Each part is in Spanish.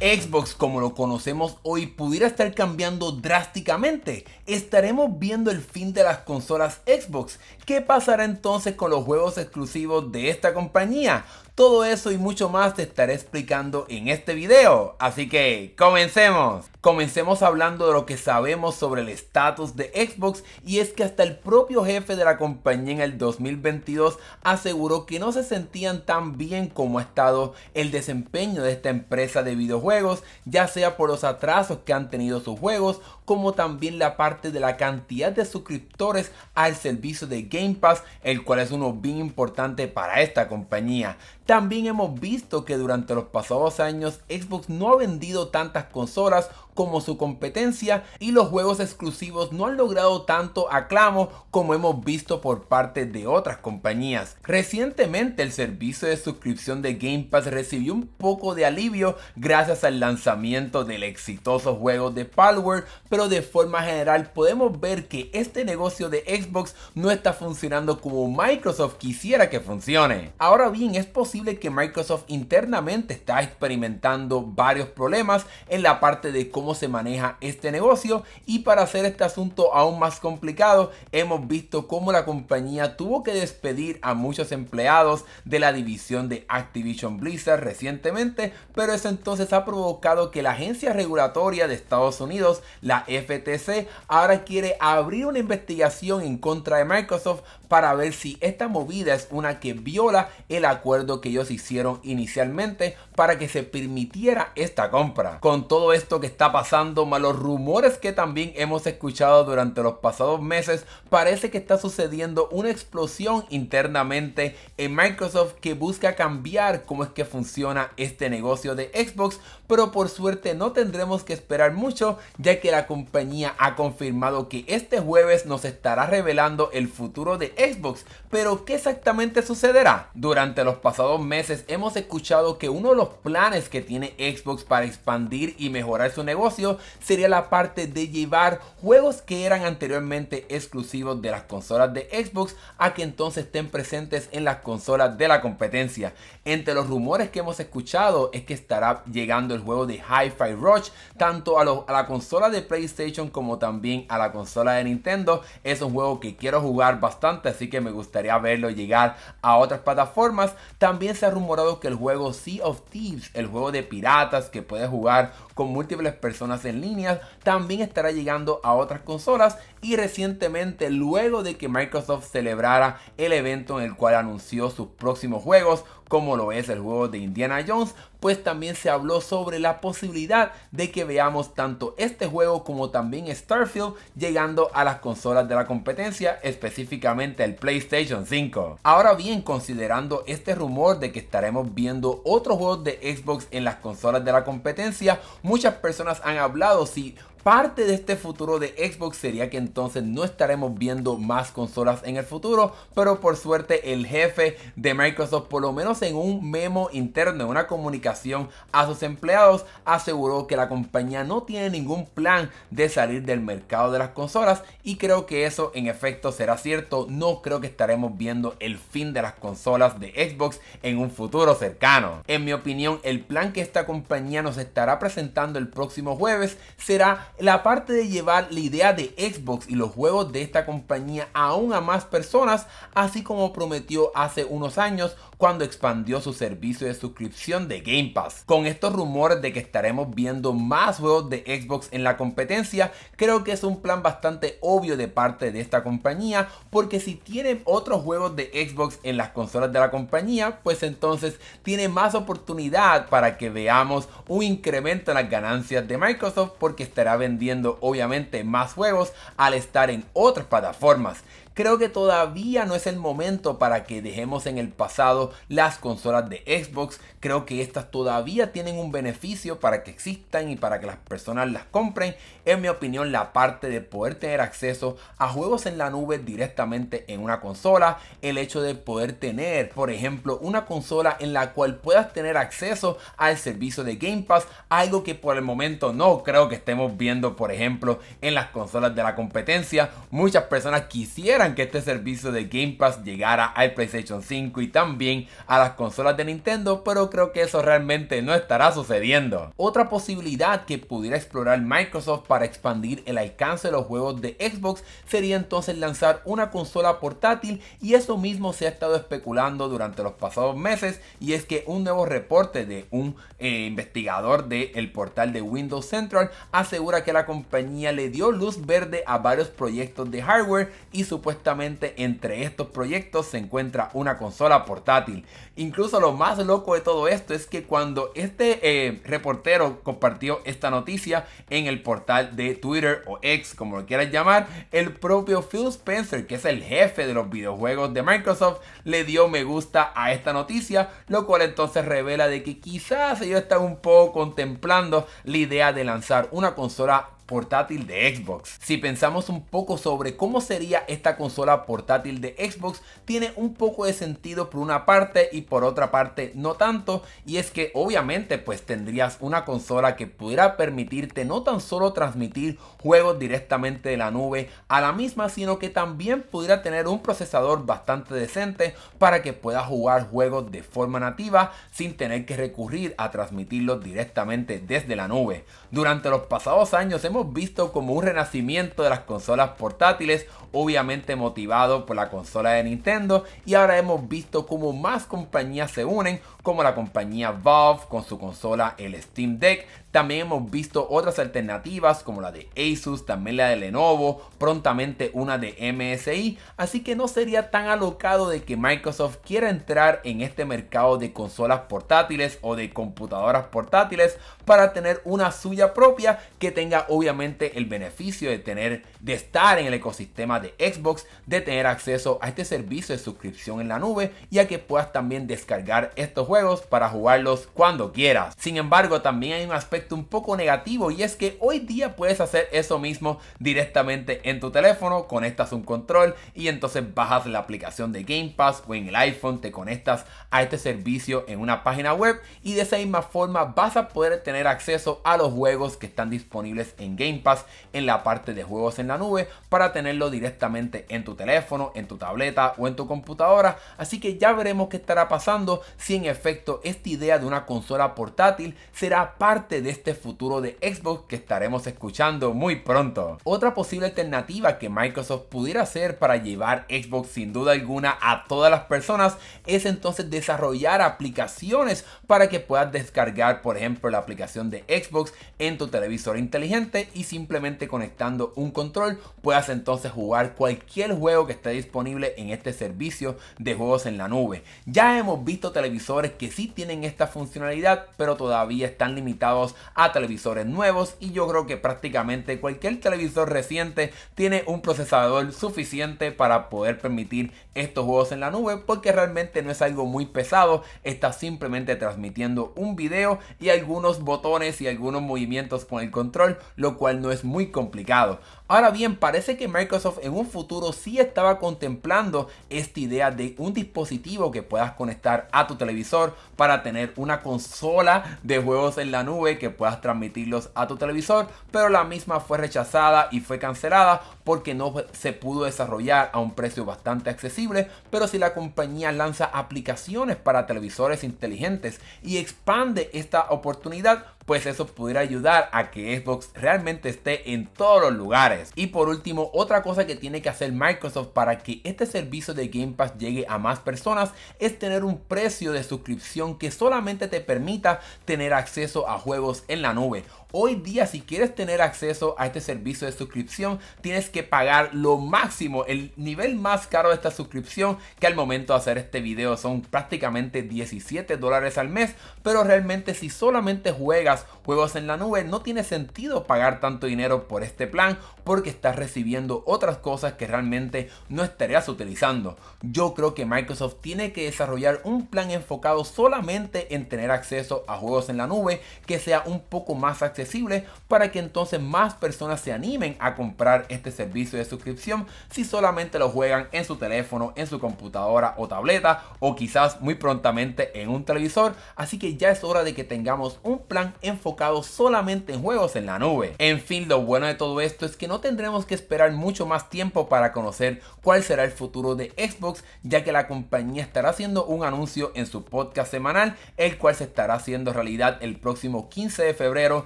Xbox como lo conocemos hoy pudiera estar cambiando drásticamente. ¿Estaremos viendo el fin de las consolas Xbox? ¿Qué pasará entonces con los juegos exclusivos de esta compañía? Todo eso y mucho más te estaré explicando en este video, así que comencemos. Comencemos hablando de lo que sabemos sobre el estatus de Xbox, y es que hasta el propio jefe de la compañía en el 2022 aseguró que no se sentían tan bien como ha estado el desempeño de esta empresa de videojuegos, ya sea por los atrasos que han tenido sus juegos, como también la parte de la cantidad de suscriptores al servicio de Game Pass, el cual es uno bien importante para esta compañía. También hemos visto que durante los pasados años Xbox no ha vendido tantas consolas como su competencia, y los juegos exclusivos no han logrado tanto aclamo como hemos visto por parte de otras compañías. Recientemente el servicio de suscripción de Game Pass recibió un poco de alivio gracias al lanzamiento del exitoso juego de Palworld, pero de forma general podemos ver que este negocio de Xbox no está funcionando como Microsoft quisiera que funcione. Ahora bien, es posible que Microsoft internamente está experimentando varios problemas en la parte de cómo se maneja este negocio, y para hacer este asunto aún más complicado, hemos visto cómo la compañía tuvo que despedir a muchos empleados de la división de Activision Blizzard recientemente, pero eso entonces ha provocado que la agencia regulatoria de Estados Unidos, la FTC, ahora quiere abrir una investigación en contra de Microsoft para ver si esta movida es una que viola el acuerdo que ellos hicieron inicialmente para que se permitiera esta compra. Con todo esto que está pasando, más los rumores que también hemos escuchado durante los pasados meses, parece que está sucediendo una explosión internamente en Microsoft que busca cambiar cómo es que funciona este negocio de Xbox, pero por suerte no tendremos que esperar mucho, ya que la compañía ha confirmado que este jueves nos estará revelando el futuro de Xbox. Pero ¿qué exactamente sucederá? Durante los pasados meses hemos escuchado que uno de los planes que tiene Xbox para expandir y mejorar su negocio sería la parte de llevar juegos que eran anteriormente exclusivos de las consolas de Xbox a que entonces estén presentes en las consolas de la competencia. Entre los rumores que hemos escuchado es que estará llegando el juego de Hi-Fi Rush tanto a la consola de PlayStation como también a la consola de Nintendo. Es un juego que quiero jugar bastante, así que me gustaría verlo llegar a otras plataformas. También se ha rumorado que el juego Sea of Thieves, el juego de piratas que puedes jugar con múltiples personas en línea, también estará llegando a otras consolas. Y recientemente, luego de que Microsoft celebrara el evento en el cual anunció sus próximos juegos, como lo es el juego de Indiana Jones, pues también se habló sobre la posibilidad de que veamos tanto este juego como también Starfield llegando a las consolas de la competencia, específicamente el PlayStation 5. Ahora bien, considerando este rumor de que estaremos viendo otros juegos de Xbox en las consolas de la competencia, muchas personas han hablado si parte de este futuro de Xbox sería que entonces no estaremos viendo más consolas en el futuro, pero por suerte el jefe de Microsoft, por lo menos en un memo interno, en una comunicación a sus empleados, aseguró que la compañía no tiene ningún plan de salir del mercado de las consolas, y creo que eso en efecto será cierto. No creo que estaremos viendo el fin de las consolas de Xbox en un futuro cercano. En mi opinión, el plan que esta compañía nos estará presentando el próximo jueves será la parte de llevar la idea de Xbox y los juegos de esta compañía aún a más personas, así como prometió hace unos años cuando expandió su servicio de suscripción de Game Pass. Con estos rumores de que estaremos viendo más juegos de Xbox en la competencia, creo que es un plan bastante obvio de parte de esta compañía, porque si tienen otros juegos de Xbox en las consolas de la compañía, pues entonces tiene más oportunidad para que veamos un incremento en las ganancias de Microsoft, porque estará vendiendo obviamente más juegos al estar en otras plataformas. Creo que todavía no es el momento para que dejemos en el pasado las consolas de Xbox. Creo que estas todavía tienen un beneficio para que existan y para que las personas las compren. En mi opinión, la parte de poder tener acceso a juegos en la nube directamente en una consola, el hecho de poder tener, por ejemplo, una consola en la cual puedas tener acceso al servicio de Game Pass, algo que por el momento no creo que estemos viendo, por ejemplo, en las consolas de la competencia. Muchas personas quisieran quisieran que este servicio de Game Pass llegara al PlayStation 5 y también a las consolas de Nintendo, pero creo que eso realmente no estará sucediendo. Otra posibilidad que pudiera explorar Microsoft para expandir el alcance de los juegos de Xbox sería entonces lanzar una consola portátil, y eso mismo se ha estado especulando durante los pasados meses, y es que un nuevo reporte de un investigador del portal de Windows Central asegura que la compañía le dio luz verde a varios proyectos de hardware y supuestamente entre estos proyectos se encuentra una consola portátil. Incluso lo más loco de todo esto es que cuando este reportero compartió esta noticia en el portal de Twitter o X, como lo quieras llamar, el propio Phil Spencer, que es el jefe de los videojuegos de Microsoft, le dio me gusta a esta noticia, lo cual entonces revela de que quizás ellos están un poco contemplando la idea de lanzar una consola portátil de Xbox. Si pensamos un poco sobre cómo sería esta consola portátil de Xbox, tiene un poco de sentido por una parte y por otra parte no tanto, y es que obviamente pues tendrías una consola que pudiera permitirte no tan solo transmitir juegos directamente de la nube a la misma, sino que también pudiera tener un procesador bastante decente para que puedas jugar juegos de forma nativa sin tener que recurrir a transmitirlos directamente desde la nube. Durante los pasados años hemos visto como un renacimiento de las consolas portátiles, obviamente motivado por la consola de Nintendo, y ahora hemos visto como más compañías se unen, como la compañía Valve con su consola el Steam Deck. También hemos visto otras alternativas como la de Asus, también la de Lenovo, prontamente una de MSI, así que no sería tan alocado de que Microsoft quiera entrar en este mercado de consolas portátiles o de computadoras portátiles para tener una suya propia que tenga obviamente el beneficio de estar en el ecosistema de Xbox, de tener acceso a este servicio de suscripción en la nube y a que puedas también descargar estos juegos para jugarlos cuando quieras. Sin embargo, también hay un aspecto un poco negativo, y es que hoy día puedes hacer eso mismo directamente en tu teléfono. Conectas un control y entonces bajas la aplicación de Game Pass, o en el iPhone te conectas a este servicio en una página web, y de esa misma forma vas a poder tener acceso a los juegos que están disponibles en Game Pass en la parte de juegos en la nube, para tenerlo directamente en tu teléfono, en tu tableta o en tu computadora. Así que ya veremos qué estará pasando, si en efecto esta idea de una consola portátil será parte de este futuro de Xbox que estaremos escuchando muy pronto. Otra posible alternativa que Microsoft pudiera hacer para llevar Xbox sin duda alguna a todas las personas es entonces desarrollar aplicaciones para que puedas descargar, por ejemplo, la aplicación de Xbox en tu televisor inteligente, y simplemente conectando un control puedas entonces jugar cualquier juego que esté disponible en este servicio de juegos en la nube. Ya hemos visto televisores que sí tienen esta funcionalidad, pero todavía están limitados a televisores nuevos, y yo creo que prácticamente cualquier televisor reciente tiene un procesador suficiente para poder permitir estos juegos en la nube, porque realmente no es algo muy pesado, está simplemente transmitiendo un video y algunos botones y algunos movimientos con el control, lo cual no es muy complicado. Ahora bien, parece que Microsoft en un futuro sí estaba contemplando esta idea de un dispositivo que puedas conectar a tu televisor para tener una consola de juegos en la nube que puedas transmitirlos a tu televisor, pero la misma fue rechazada y fue cancelada porque no se pudo desarrollar a un precio bastante accesible. Pero si la compañía lanza aplicaciones para televisores inteligentes y expande esta oportunidad, pues eso pudiera ayudar a que Xbox realmente esté en todos los lugares. Y por último, otra cosa que tiene que hacer Microsoft para que este servicio de Game Pass llegue a más personas es tener un precio de suscripción que solamente te permita tener acceso a juegos en la nube. Hoy día, si quieres tener acceso a este servicio de suscripción, tienes que pagar lo máximo, el nivel más caro de esta suscripción, que al momento de hacer este video son prácticamente $17 al mes. Pero realmente, si solamente juegas juegos en la nube, no tiene sentido pagar tanto dinero por este plan, porque estás recibiendo otras cosas que realmente no estarías utilizando. Yo creo que Microsoft tiene que desarrollar un plan enfocado solamente en tener acceso a juegos en la nube, que sea un poco más accesible accesible para que entonces más personas se animen a comprar este servicio de suscripción si solamente lo juegan en su teléfono, en su computadora o tableta, o quizás muy prontamente en un televisor. Así que ya es hora de que tengamos un plan enfocado solamente en juegos en la nube. En fin, lo bueno de todo esto es que no tendremos que esperar mucho más tiempo para conocer cuál será el futuro de Xbox, ya que la compañía estará haciendo un anuncio en su podcast semanal, el cual se estará haciendo realidad el próximo 15 de febrero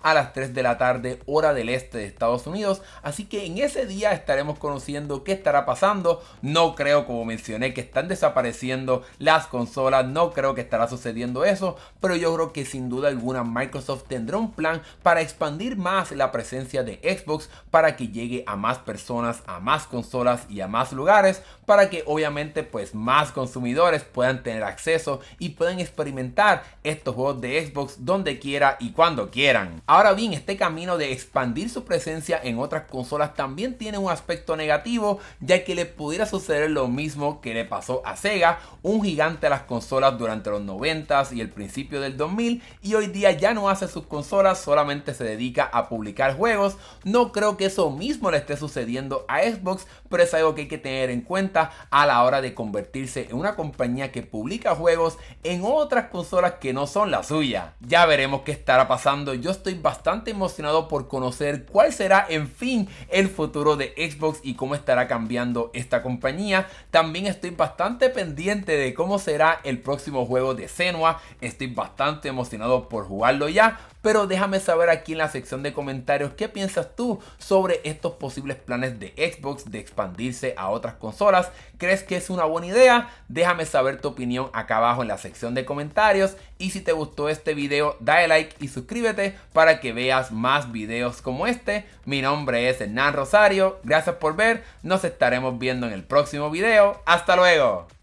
a las 3 de la tarde, hora del este de Estados Unidos. Así que en ese día estaremos conociendo qué estará pasando. No creo, como mencioné, que están desapareciendo las consolas, no creo que estará sucediendo eso, pero yo creo que sin duda alguna Microsoft tendrá un plan para expandir más la presencia de Xbox, para que llegue a más personas, a más consolas y a más lugares, para que obviamente pues más consumidores puedan tener acceso y puedan experimentar estos juegos de Xbox donde quiera y cuando quieran. Ahora bien, este camino de expandir su presencia en otras consolas también tiene un aspecto negativo, ya que le pudiera suceder lo mismo que le pasó a Sega, un gigante de las consolas durante los 90s y el principio del 2000, y hoy día ya no hace sus consolas, solamente se dedica a publicar juegos. No creo que eso mismo le esté sucediendo a Xbox, pero es algo que hay que tener en cuenta a la hora de convertirse en una compañía que publica juegos en otras consolas que no son la suya. Ya veremos qué estará pasando. Yo estoy bastante emocionado por conocer cuál será en fin el futuro de Xbox y cómo estará cambiando esta compañía. También estoy bastante pendiente de cómo será el próximo juego de Senua. Estoy bastante emocionado por jugarlo ya, pero déjame saber aquí en la sección de comentarios qué piensas tú sobre estos posibles planes de Xbox de expandirse a otras consolas. ¿Crees que es una buena idea? Déjame saber tu opinión acá abajo en la sección de comentarios, y si te gustó este video dale like y suscríbete para que veas más videos como este. Mi nombre es Hernán Rosario, gracias por ver, nos estaremos viendo en el próximo video. ¡Hasta luego!